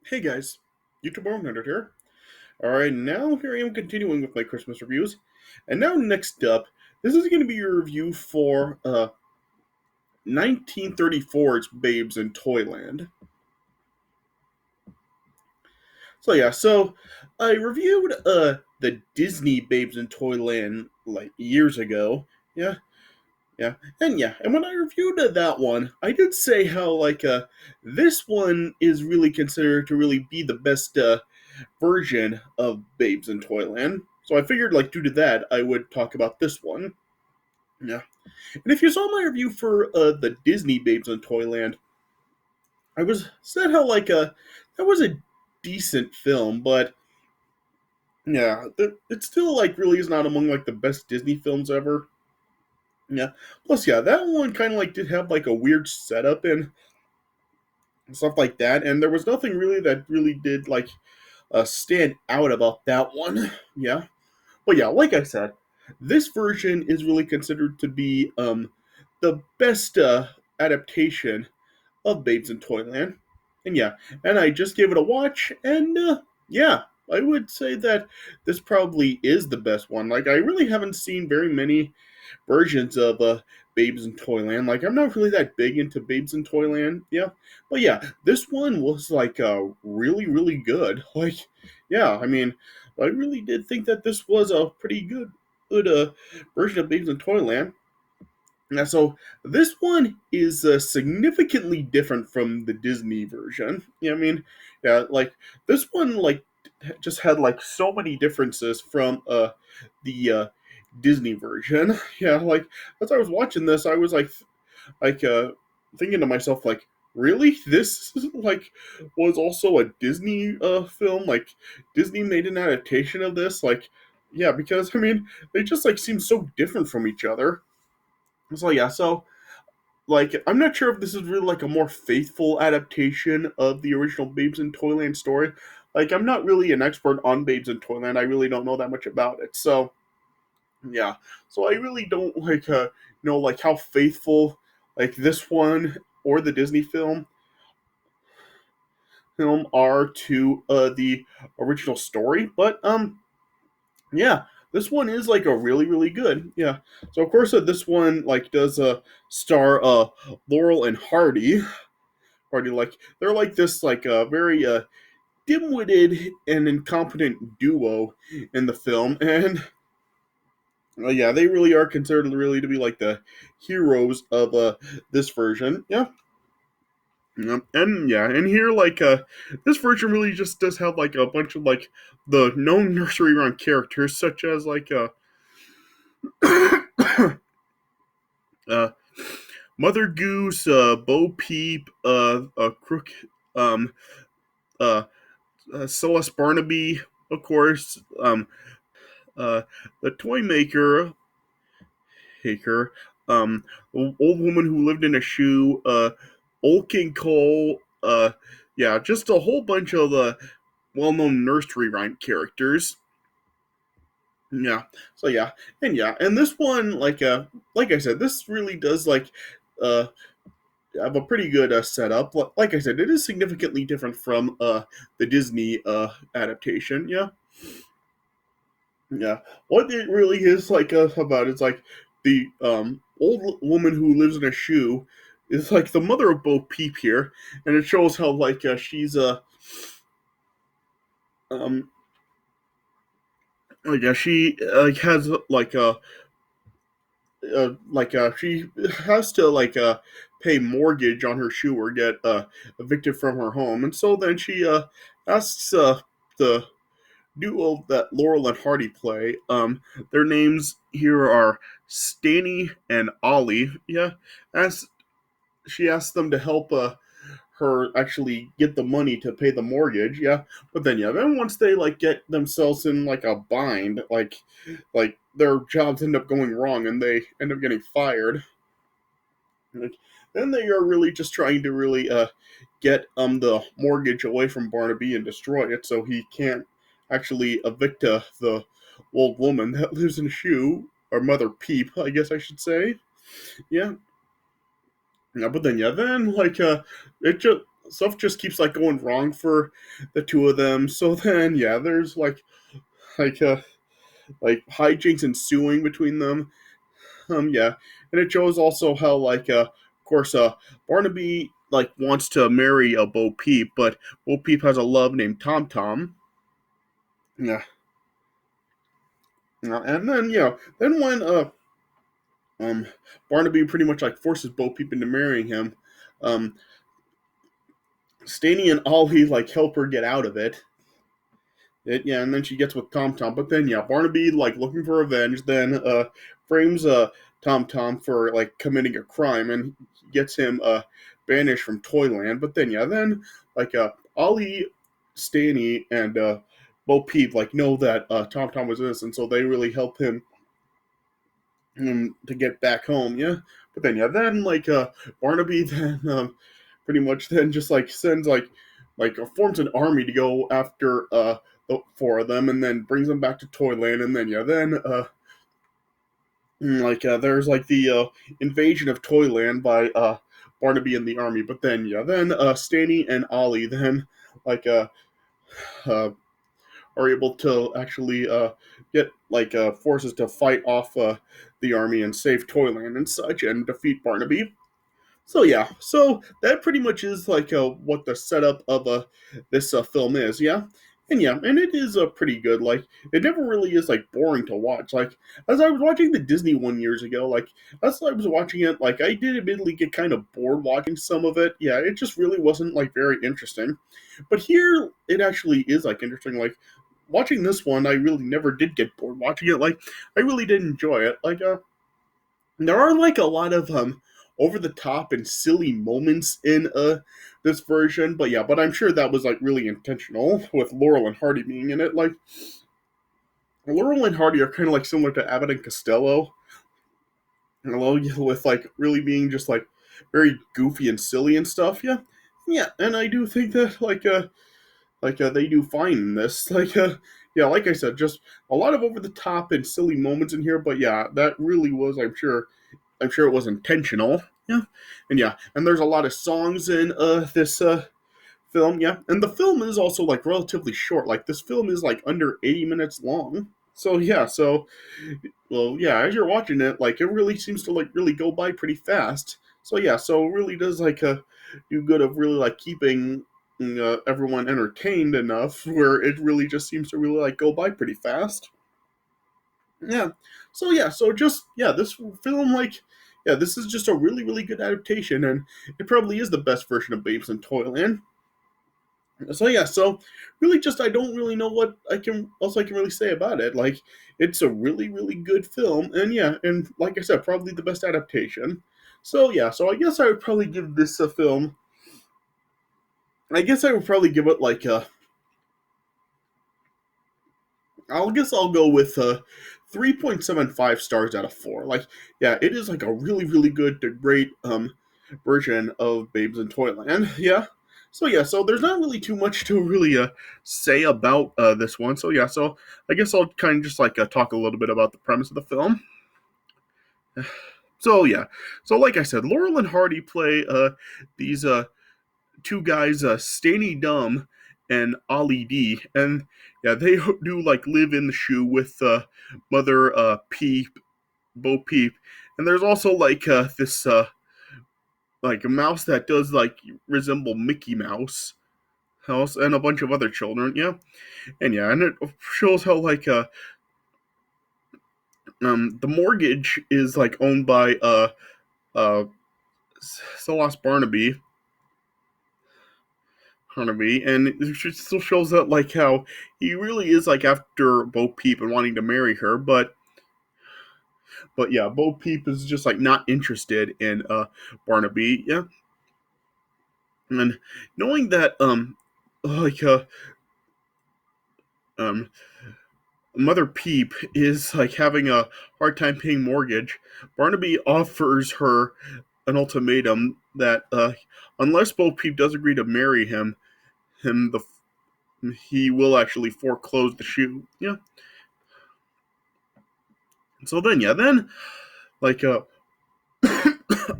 Hey guys, YouTube Nerd here. Alright, now here I am continuing with my Christmas reviews. And now next up, this is going to be your review for 1934's Babes in Toyland. So I reviewed the Disney Babes in Toyland like years ago. Yeah, and when I reviewed that one, I did say how this one is really considered to really be the best version of Babes in Toyland. So I figured, due to that, I would talk about this one. Yeah. And if you saw my review for the Disney Babes in Toyland, I was said how, that was a decent film, but yeah, it still, really is not among, the best Disney films ever. Yeah. Plus, yeah, that one kind of, did have, a weird setup and stuff like that, and there was nothing really that really did, stand out about that one. Yeah. But yeah, like I said, this version is really considered to be the best adaptation of Babes in Toyland. And yeah, and I just gave it a watch, and yeah, I would say that this probably is the best one. I really haven't seen very many versions of Babes in Toyland. I'm not really that big into Babes in Toyland, yeah. But yeah, this one was really, really good. Yeah, I mean, I really did think that this was a pretty good version of Babes in Toyland. Now, so this one is significantly different from the Disney version. Yeah, I mean, yeah, this one just had so many differences from the Disney version. Yeah, as I was watching this, I was like thinking to myself really this was also a Disney film. Disney made an adaptation of this. Yeah, because I mean they just seem so different from each other. So yeah, so I'm not sure if this is really a more faithful adaptation of the original Babes in Toyland story. I'm not really an expert on Babes in Toyland. I really don't know that much about it. So yeah, so I really don't know how faithful this one or the Disney film are to the original story. But yeah, this one is a really really good. Yeah. So of course this one does star Laurel and Hardy. They're this very dim-witted and incompetent duo in the film, and yeah, they really are considered really to be the heroes of this version. Yeah. And yeah, and here this version really just does have a bunch of the known nursery rhyme characters such as uh Mother Goose, Bo Peep, Crook, um, uh, Celeste Barnaby, of course, the Toy Maker, Old Woman Who Lived in a Shoe, Old King Cole, yeah, just a whole bunch of well-known nursery rhyme characters. Yeah. So yeah, and this one, like I said, this really does uh have a pretty good setup. Like I said, it is significantly different from the Disney adaptation. Yeah, yeah. What it really is about is the old woman who lives in a shoe is the mother of Bo Peep here, and it shows how she's um she has she has to pay mortgage on her shoe or get evicted from her home, and so then she asks the duo that Laurel and Hardy play. Their names here are Stanny and Ollie. Yeah, as she asks them to help her actually get the money to pay the mortgage. Yeah, but then once they get themselves in a bind, their jobs end up going wrong and they end up getting fired. Like, then they are really just trying to really get the mortgage away from Barnaby and destroy it so he can't actually evict the old woman that lives in a shoe, or Mother Peep, I guess I should say. Yeah. Yeah, but then it just stuff just keeps like going wrong for the two of them. So then yeah, there's like uh like hijinks ensuing between them. Yeah, and it shows also how of course Barnaby like wants to marry a Bo Peep, but Bo Peep has a love named Tom Tom. Yeah, and then then when um Barnaby pretty much like forces Bo Peep into marrying him, um Stanny and Ollie like help her get out of it. Yeah, and then she gets with Tom Tom. But then, yeah, Barnaby, like, looking for revenge, then frames Tom Tom for, like, committing a crime, and gets him banished from Toyland. But then, yeah, then, Ollie, Stanny, and Bo Peep, like, know that Tom Tom was innocent, so they really help him to get back home, yeah? But then, yeah, then, Barnaby then pretty much then just, like, sends, forms an army to go after the four of them, and then brings them back to Toyland, and then there's like the invasion of Toyland by Barnaby and the army, but then then Stanny and Ollie then like uh are able to actually get forces to fight off the army and save Toyland and such and defeat Barnaby. So yeah, so that pretty much is what the setup of this film is, yeah, and it is pretty good. Like it never really is like boring to watch. Like as I was watching the Disney one years ago, like as I was watching it, like I did admittedly get kind of bored watching some of it. Yeah, it just really wasn't like very interesting. But here it actually is like interesting. Like watching this one, I really never did get bored watching it. Like I really did enjoy it. There are like a lot of over the top and silly moments in this version, but yeah, but I'm sure that was like really intentional with Laurel and Hardy being in it. Like Laurel and Hardy are kind of like similar to Abbott and Costello, with like really being just like very goofy and silly and stuff. Yeah, yeah, and I do think that they do fine in this. Yeah, like I said, just a lot of over the top and silly moments in here, but yeah, that really was I'm sure it was intentional. Yeah, and there's a lot of songs in this film. Yeah, and the film is also like relatively short. Like this film is like under 80 minutes long. So yeah, well yeah, as you're watching it, like it really seems to like really go by pretty fast. So yeah, so it really does do good of really like keeping everyone entertained enough where it really just seems to really like go by pretty fast. Yeah. So yeah, so just yeah, this film this is just a really really good adaptation, and it probably is the best version of Babes in Toyland. So yeah, so really just I don't really know what I can really say about it. Like it's a really really good film, and yeah, and like I said, probably the best adaptation. So yeah, so I guess I would probably give this a film. I guess I would probably give it I guess I'll go with 3.75 stars out of 4. Like, yeah, it is like a really, really good to great version of Babes in Toyland. Yeah. So yeah, so there's not really too much to really say about this one. So yeah, so I guess I'll kind of just talk a little bit about the premise of the film. So yeah, so like I said, Laurel and Hardy play these two guys, Stanny Dumb and Ollie D, and yeah, they do like live in the shoe with Mother Peep, Bo Peep, and there's also this like a mouse that does like resemble Mickey Mouse house and a bunch of other children, yeah, and it shows how the mortgage is like owned by uh Celeste Barnaby, and it still shows that how he really is like after Bo Peep and wanting to marry her, but yeah, Bo Peep is just like not interested in Barnaby, yeah, and knowing that like um Mother Peep is like having a hard time paying mortgage, Barnaby offers her an ultimatum that unless Bo Peep does agree to marry him the he will actually foreclose the shoe. Yeah. So then, yeah, then like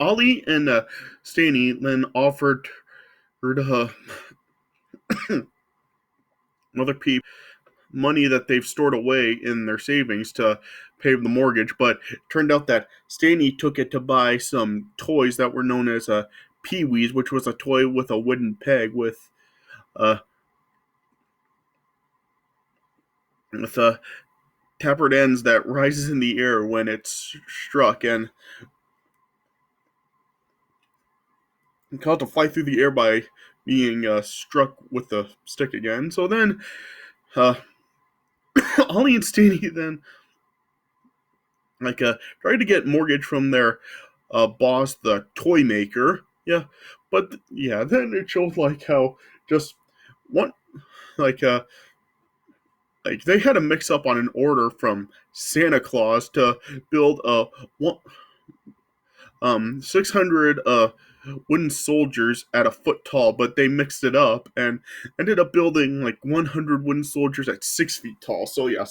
Ollie and Stanny then offered uh, other people money that they've stored away in their savings to pay the mortgage, but it turned out that Stanley took it to buy some toys that were known as Pee-wees, which was a toy with a wooden peg uh, with tapered ends that rises in the air when it's struck and caught to fly through the air by being struck with the stick again. So then, uh, Ollie and Stanley then tried to get mortgage from their boss, the toy maker. Yeah, but yeah, then it showed like how just one like uh like they had a mix up on an order from Santa Claus to build a 600 wooden soldiers at a foot tall, but they mixed it up and ended up building like 100 wooden soldiers at 6 feet tall. So yeah,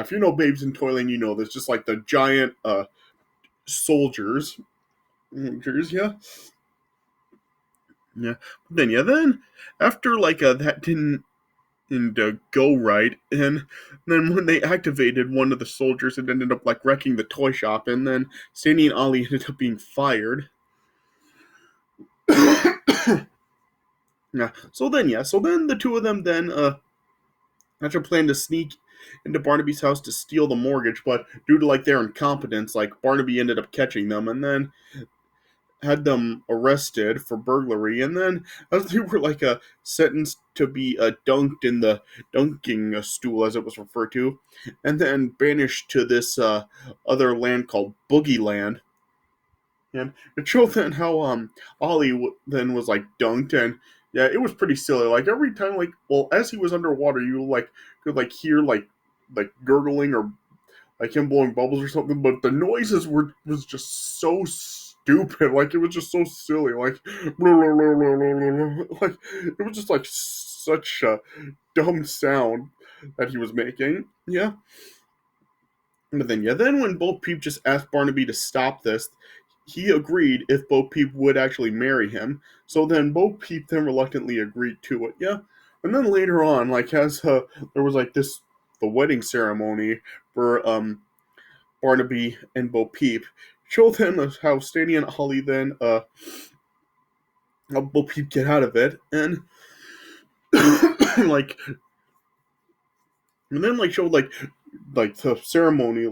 if you know Babes in Toyland, you know there's just like the giant soldiers. Yeah, yeah. But then after that didn't go right, and then when they activated one of the soldiers, it ended up like wrecking the toy shop, and then Sandy and Ollie ended up being fired. So then the two of them then had a plan to sneak into Barnaby's house to steal the mortgage, but due to like their incompetence, like Barnaby ended up catching them and then had them arrested for burglary, and then as they were sentenced to be dunked in the dunking stool, as it was referred to, and then banished to this other land called Boogie Land. And it showed then how Ollie then was like dunked, and yeah, it was pretty silly. Like every time, as he was underwater, you could hear like gurgling or like him blowing bubbles or something, but the noises was just so stupid. Like it was just so silly. Like blah, blah, blah, blah, blah, blah. Like it was just like such a dumb sound that he was making. Yeah. But then when Bo Peep just asked Barnaby to stop this, he agreed if Bo Peep would actually marry him. So then Bo Peep then reluctantly agreed to it. Yeah. And then later on, as there was the wedding ceremony for Barnaby and Bo Peep, showed them how Stanley and Ollie then how Bo Peep get out of it, and like and then showed the ceremony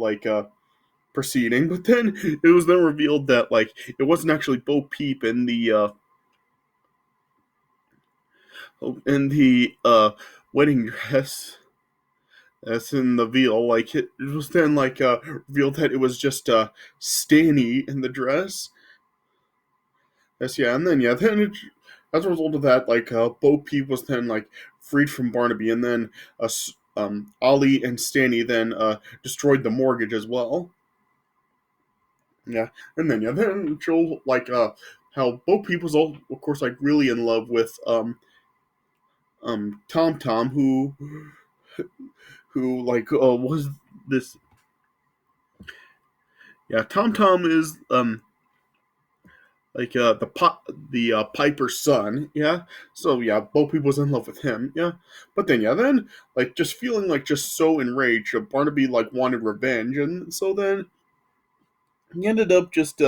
proceeding, but then it was then revealed that it wasn't actually Bo Peep in the wedding dress as in the veil. Like it was then revealed that it was just Stanny in the dress. Yes, yeah, and then as a result of that, Bo Peep was then freed from Barnaby, and then Ollie and Stanny then destroyed the mortgage as well. Yeah, and then Joel how Bo Peep was all of course really in love with Tom Tom, who was this. Yeah, Tom Tom is the Piper's son. Yeah, so yeah, Bo Peep was in love with him. Yeah, but then just feeling just so enraged, Barnaby wanted revenge, and so then he ended up just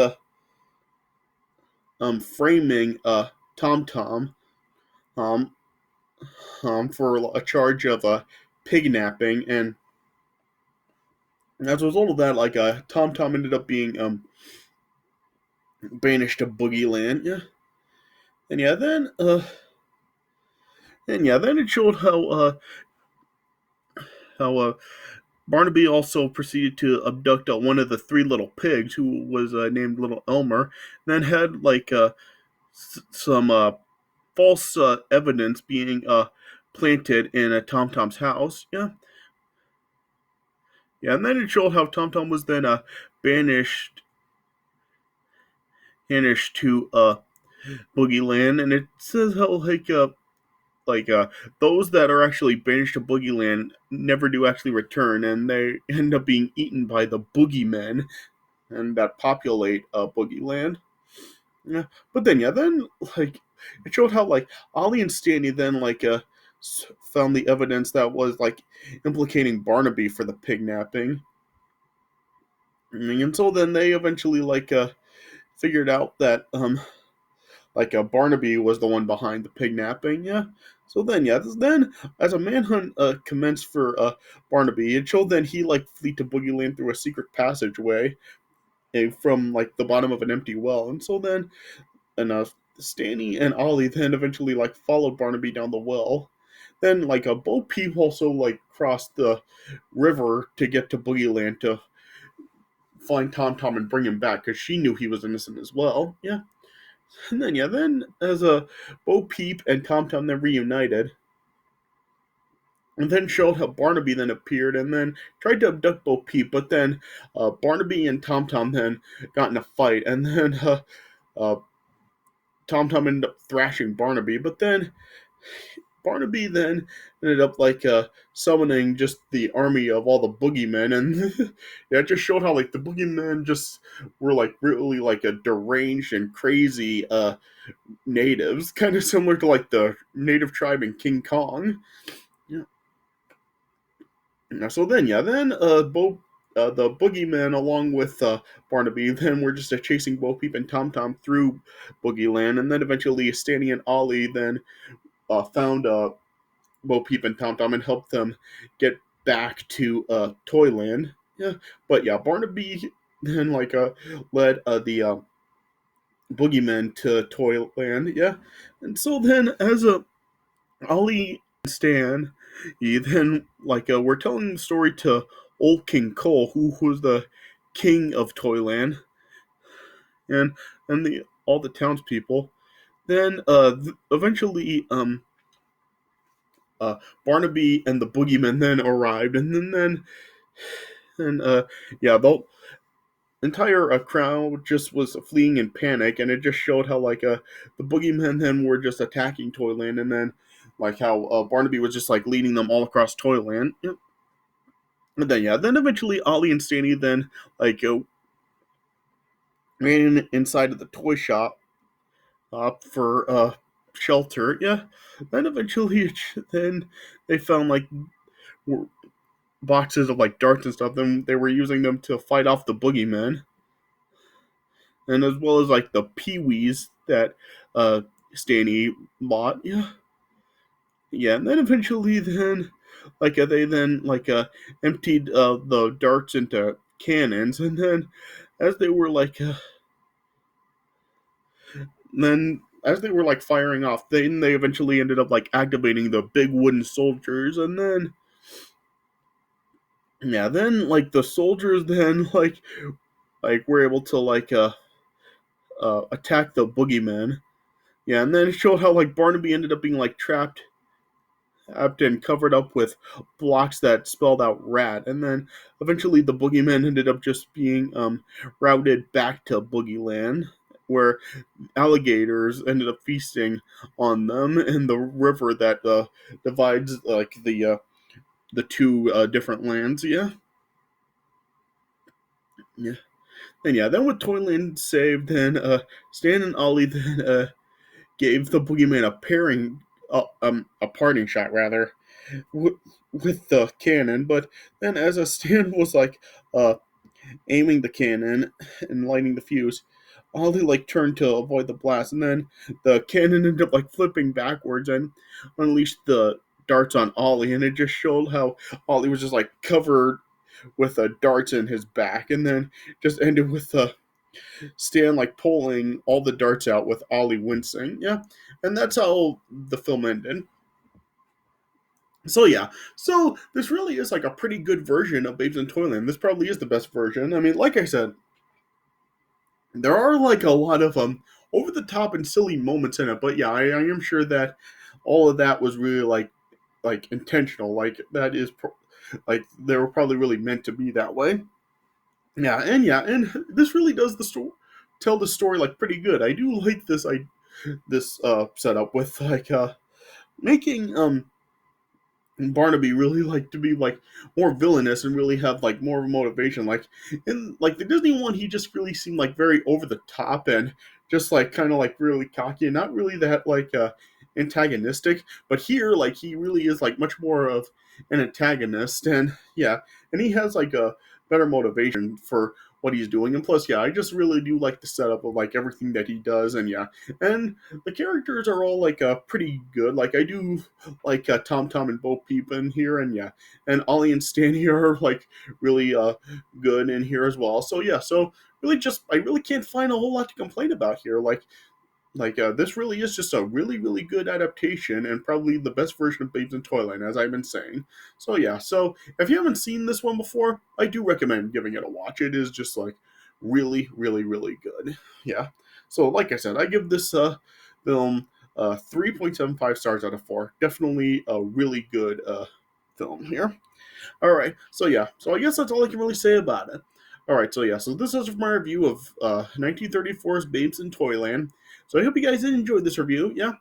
framing Tom Tom um for a charge of pignapping, and as a result of that, Tom Tom ended up being banished to Boogie Land. Yeah, and then it showed how Barnaby also proceeded to abduct one of the three little pigs, who was named Little Elmer, and then had some false evidence being planted in Tom Tom's house. Yeah, yeah, and then it showed how Tom Tom was then banished banished to Boogie Land, and it says how like those that are actually banished to Boogie Land never do actually return, and they end up being eaten by the boogeymen and that populate Boogie Land. Yeah, but then like it showed how like Ollie and Stanley then found the evidence that was like implicating Barnaby for the pignapping. And so then they eventually figured out that Barnaby was the one behind the pignapping. Yeah. So then, then as a manhunt commenced for Barnaby, it showed then he like flee to Boogie Land through a secret passageway from like the bottom of an empty well. And so then, and Stanny and Ollie then eventually like followed Barnaby down the well. Then Bo Peep also like crossed the river to get to Boogie Land to find Tom Tom and bring him back because she knew he was innocent as well. Yeah. And then then as Bo Peep and Tom Tom then reunited, and then showed how Barnaby then appeared and then tried to abduct Bo Peep, but then Barnaby and Tom Tom then got in a fight, and then uh, Tom Tom ended up thrashing Barnaby, but then Barnaby then ended up summoning just the army of all the boogeymen, and yeah, it just showed how like the boogeymen just were like really like a deranged and crazy natives, kind of similar to like the native tribe in King Kong. Yeah. So then, the boogeyman along with Barnaby then were just chasing Bo Peep and Tom Tom through Boogie Land, and then eventually Stanny and Ollie then found Bo Peep and Tom Tom and helped them get back to Toyland. Yeah, but yeah, Barnaby then led the boogeyman to Toyland. Yeah, and so then as Ollie and Stan, he then we're telling the story to old King Cole, who was the king of Toyland, and the all the townspeople. Then eventually Barnaby and the boogeyman then arrived, and then and yeah, the entire crowd just was fleeing in panic, and it just showed how the boogeymen then were just attacking Toyland, and then how Barnaby was just leading them all across Toyland. Yep. And then then eventually Ollie and Stanny then ran inside of the toy shop for shelter. Yeah. Then eventually then they found boxes of darts and stuff. Then they were using them to fight off the boogeymen, and as well as the peewees that Stanny bought. Yeah. Yeah, and then eventually then they then emptied the darts into cannons, and then as they were then as they were firing off, then they eventually ended up activating the big wooden soldiers, and then yeah, then the soldiers then were able to attack the boogeyman. Yeah, and then it showed how Barnaby ended up being trapped and covered up with blocks that spelled out rat, and then eventually the boogeyman ended up just being routed back to Boogie Land, where alligators ended up feasting on them in the river that divides the two different lands. Yeah. Yeah. And yeah, then with Toyland saved, then Stan and Ollie then gave the boogeyman a parting shot rather, with the cannon. But then as a Stan was uh, aiming the cannon and lighting the fuse, Ollie turned to avoid the blast, and then the cannon ended up flipping backwards and unleashed the darts on Ollie, and it just showed how Ollie was just covered with darts in his back, and then just ended with Stan pulling all the darts out with Ollie wincing. Yeah, and that's how the film ended. So yeah, so this really is a pretty good version of Babes in Toyland. This probably is the best version. I mean, like I said, there are a lot of over the top and silly moments in it, but yeah, I am sure that all of that was really intentional. That is they were probably really meant to be that way. Yeah, and this really does the story tell the story pretty good. I do like this setup with making Barnaby really to be more villainous and really have more of a motivation. In the Disney one, he just really seemed very over the top and just like kind of like really cocky and not really that like antagonistic. But here, like he really is like much more of an antagonist, and yeah, and he has like a better motivation for what he's doing. And plus, yeah, I just really do like the setup of like everything that he does, and yeah, and the characters are all like pretty good. Like I do like Tom Tom and Bo Peep in here, and yeah, and Ollie and Stan here are like really good in here as well. So yeah, so really just I really can't find a whole lot to complain about here. This really is just a really really good adaptation and probably the best version of Babes in Toyland, as I've been saying. So yeah, so if you haven't seen this one before, I do recommend giving it a watch. It is just like really really really good. Yeah. So like I said, I give this film 3.75 stars out of 4. Definitely a really good film here. All right. So yeah. So I guess that's all I can really say about it. All right. So yeah. So this is my review of 1934's Babes in Toyland. So I hope you guys did enjoy this review. Yeah.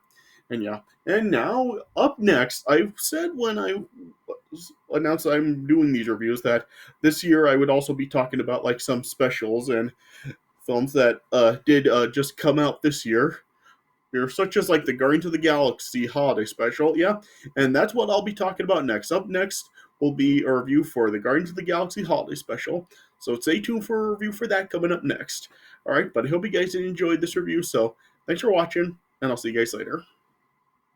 And yeah. And now up next, I said when I announced I'm doing these reviews that this year I would also be talking about like some specials and films that did just come out this year. They're such as like the Guardians of the Galaxy holiday special, yeah, and that's what I'll be talking about next. Up next will be a review for the Guardians of the Galaxy holiday special. So stay tuned for a review for that coming up next. All right, but I hope you guys did enjoy this review. So thanks for watching, and I'll see you guys later.